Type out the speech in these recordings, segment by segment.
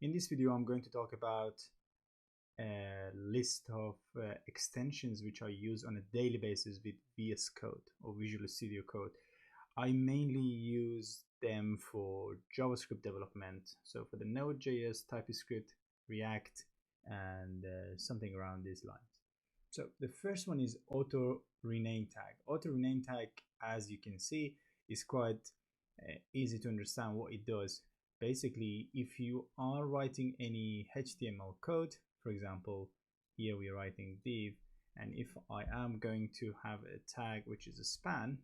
In this video, I'm going to talk about a list of extensions which I use on a daily basis with VS Code or Visual Studio Code. I mainly use them for JavaScript development, so for the Node.js, TypeScript, React, and something around these lines. So the first one is auto rename tag. Auto rename tag, as you can see, is quite easy to understand what it does. Basically, if you are writing any HTML code, for example, here we're writing div, and if I am going to have a tag which is a span,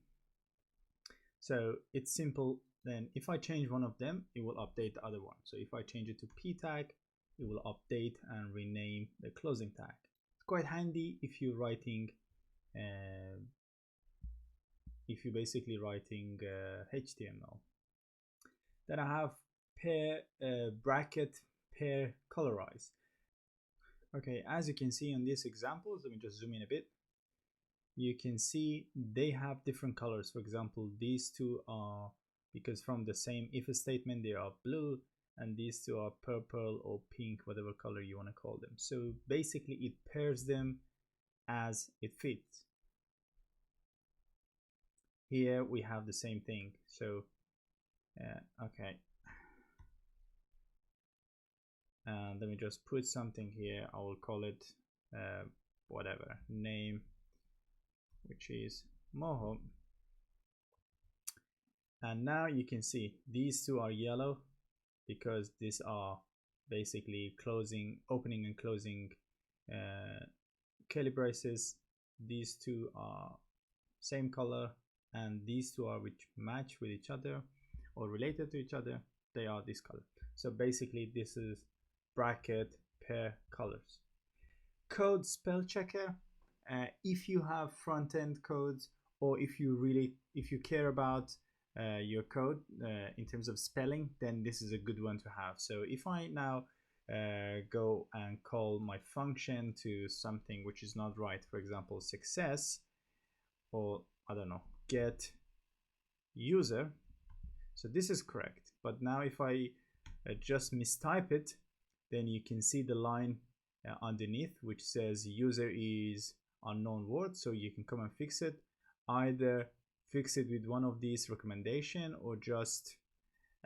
so it's simple. Then if I change one of them, it will update the other one. So if I change it to p tag, it will update and rename the closing tag. It's quite handy if you're writing if you're basically writing HTML. Then I have pair bracket pair colorize. Okay, as you can see on these examples, let me just zoom in a bit. You can see they have different colors. For example, these two are, because from the same if statement, they are blue, and these two are purple or pink, whatever color you want to call them. So basically it pairs them as it fits. Here we have the same thing. So okay, and let me just put something here. I will call it whatever name, which is Moho. And now you can see these two are yellow because these are basically opening and closing curly braces. These two are same color, and these two are which match with each other or related to each other. They are this color. So basically this is bracket pair colors. Code spell checker. If you have front-end codes, or if you care about your code in terms of spelling, then this is a good one to have. So if I now go and call my function to something which is not right, for example success, or I don't know, get user, so this is correct. But now if I just mistype it, then you can see the line underneath which says user is unknown word. So you can come and fix it, either fix it with one of these recommendation or just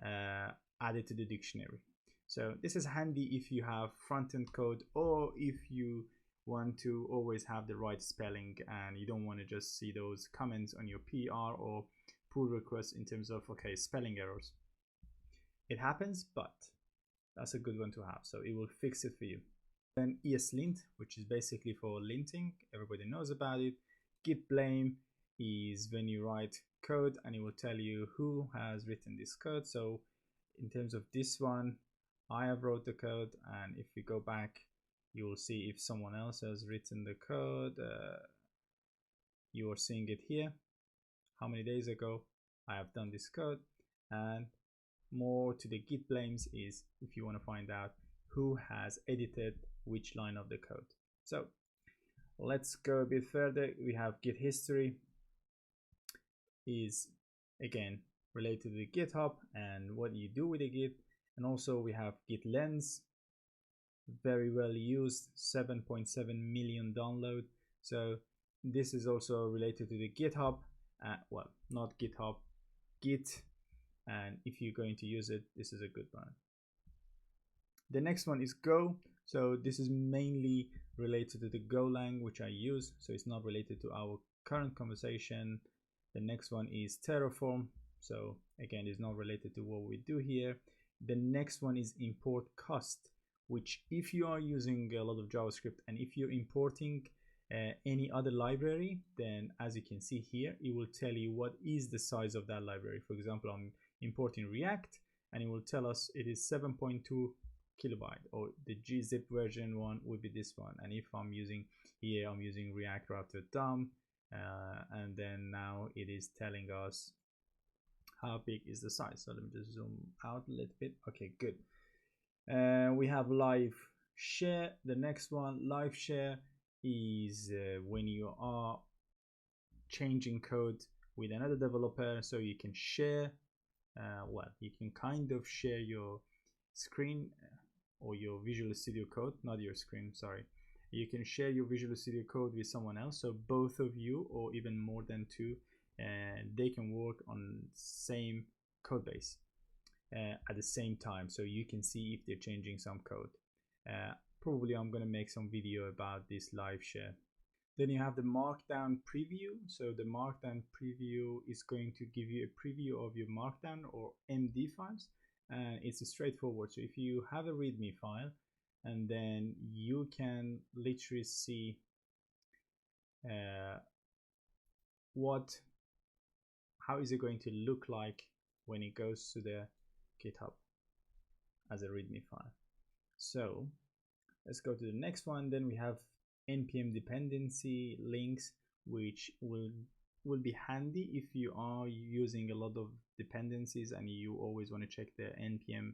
add it to the dictionary. So this is handy if you have front-end code, or if you want to always have the right spelling and you don't want to just see those comments on your PR or pull requests in terms of spelling errors. It happens, but that's a good one to have, so it will fix it for you. Then ESLint, which is basically for linting, everybody knows about it. Git blame is when you write code and it will tell you who has written this code. So in terms of this one, I have wrote the code, and if we go back, you will see if someone else has written the code. You are seeing it here, how many days ago I have done this code. And more to the git blames is if you want to find out who has edited which line of the code. So let's go a bit further. We have git history, is again related to GitHub and what you do with the git. And also we have git lens, very well used, 7.7 million download. So this is also related to the GitHub, well, not GitHub, Git, and if you're going to use it, this is a good one. The next one is Go. So this is mainly related to the Golang which I use, so it's not related to our current conversation. The next one is Terraform, so again it's not related to what we do here. The next one is import cost, which if you are using a lot of JavaScript and if you're importing any other library, then as you can see here, it will tell you what is the size of that library. For example, I'm importing React and it will tell us it is 7.2 kilobyte, or the gzip version one would be this one. And if I'm using here, I'm using React Router DOM, and then now it is telling us how big is the size. So let me just zoom out a little bit. Okay, good. We have live share. The next one, live share, is when you are changing code with another developer, so you can share, well, you can kind of share your screen or your Visual Studio Code, not your screen, sorry. You can share your Visual Studio Code with someone else, so both of you, or even more than two, they can work on same code base at the same time, so you can see if they're changing some code. Probably I'm gonna make some video about this live share. Then you have the Markdown preview. So the Markdown preview is going to give you a preview of your Markdown or MD files, and it's straightforward. So if you have a README file, and then you can literally see how is it going to look like when it goes to the GitHub as a README file. So let's go to the next one. Then we have npm dependency links, which will be handy if you are using a lot of dependencies and you always want to check the npm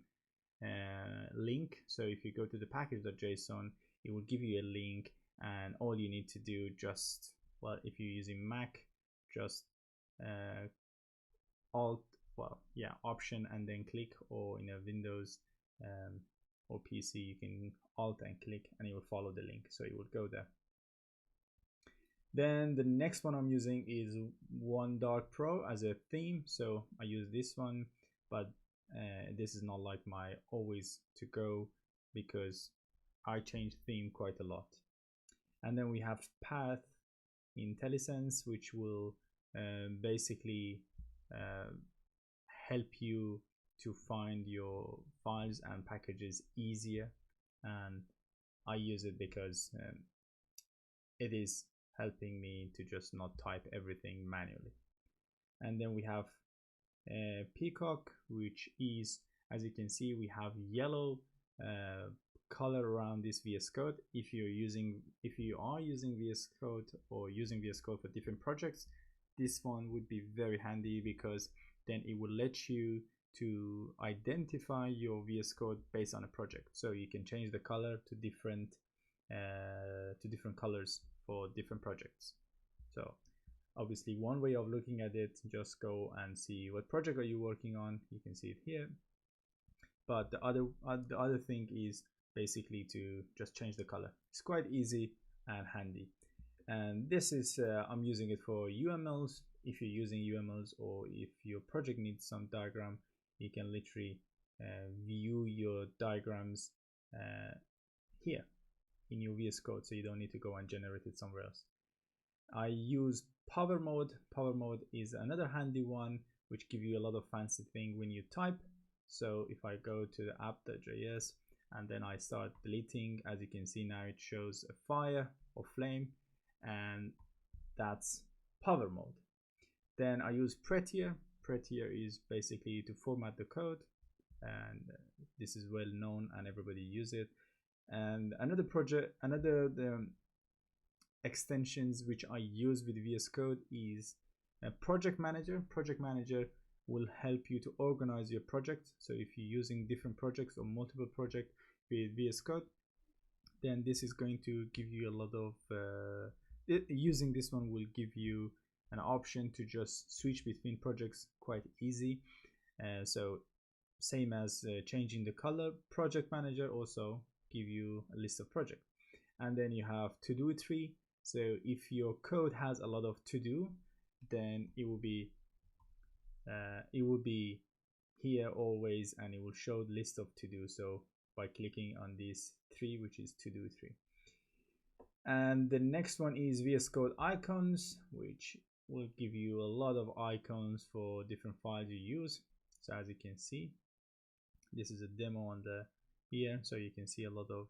link. So if you go to the package.json, it will give you a link, and all you need to do, just, well, if you're using Mac, just option and then click, or in a Windows or PC, you can alt and click and it will follow the link, so it will go there. Then the next one I'm using is OneDark Pro as a theme, so I use this one, but this is not like my always to go, because I change theme quite a lot. And then we have Path IntelliSense, which will basically help you to find your files and packages easier, and I use it because it is helping me to just not type everything manually. And then we have Peacock, which is, as you can see, we have yellow color around this VS Code. If you are using VS Code or using VS Code for different projects, this one would be very handy, because then it will let you to identify your VS Code based on a project. So you can change the color to different colors for different projects. So obviously one way of looking at it, just go and see what project are you working on. You can see it here. But the other thing is basically to just change the color. It's quite easy and handy. And this is I'm using it for UMLs. If you're using UMLs, or if your project needs some diagram, you can literally view your diagrams here in your VS Code, so you don't need to go and generate it somewhere else. I use Power Mode. Power Mode is another handy one, which gives you a lot of fancy thing when you type. So if I go to the app.js and then I start deleting, as you can see now it shows a fire or flame, and that's Power Mode. Then I use Prettier. Prettier is basically to format the code, and this is well known and everybody uses it. And another extensions which I use with VS Code is a Project Manager. Project Manager will help you to organize your project. So if you're using different projects or multiple projects with VS Code, then this is going to give you a lot of using this one will give you an option to just switch between projects quite easy. So same as changing the color, Project Manager also give you a list of projects. And then you have to-do tree. So if your code has a lot of to-do, then it will be here always, and it will show the list of to-do. So by clicking on this tree, which is to-do tree. And the next one is VS Code icons, which will give you a lot of icons for different files you use. So as you can see, this is a demo on the here, so you can see a lot of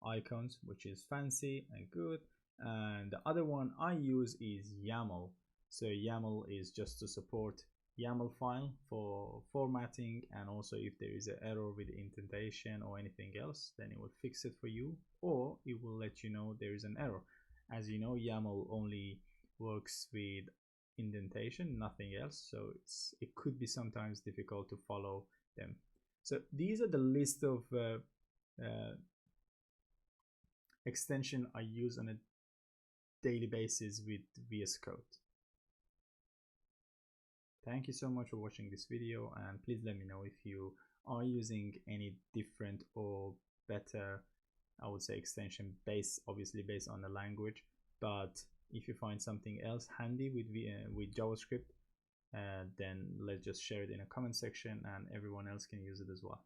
icons, which is fancy and good. And the other one I use is YAML. So YAML is just to support YAML file for formatting, and also if there is an error with indentation or anything else, then it will fix it for you, or it will let you know there is an error. As you know, YAML only works with indentation, nothing else, so it could be sometimes difficult to follow them. So these are the list of extension I use on a daily basis with VS Code. Thank you so much for watching this video, and please let me know if you are using any different or better, I would say, extension obviously based on the language. But if you find something else handy with JavaScript, then let's just share it in a comment section and everyone else can use it as well.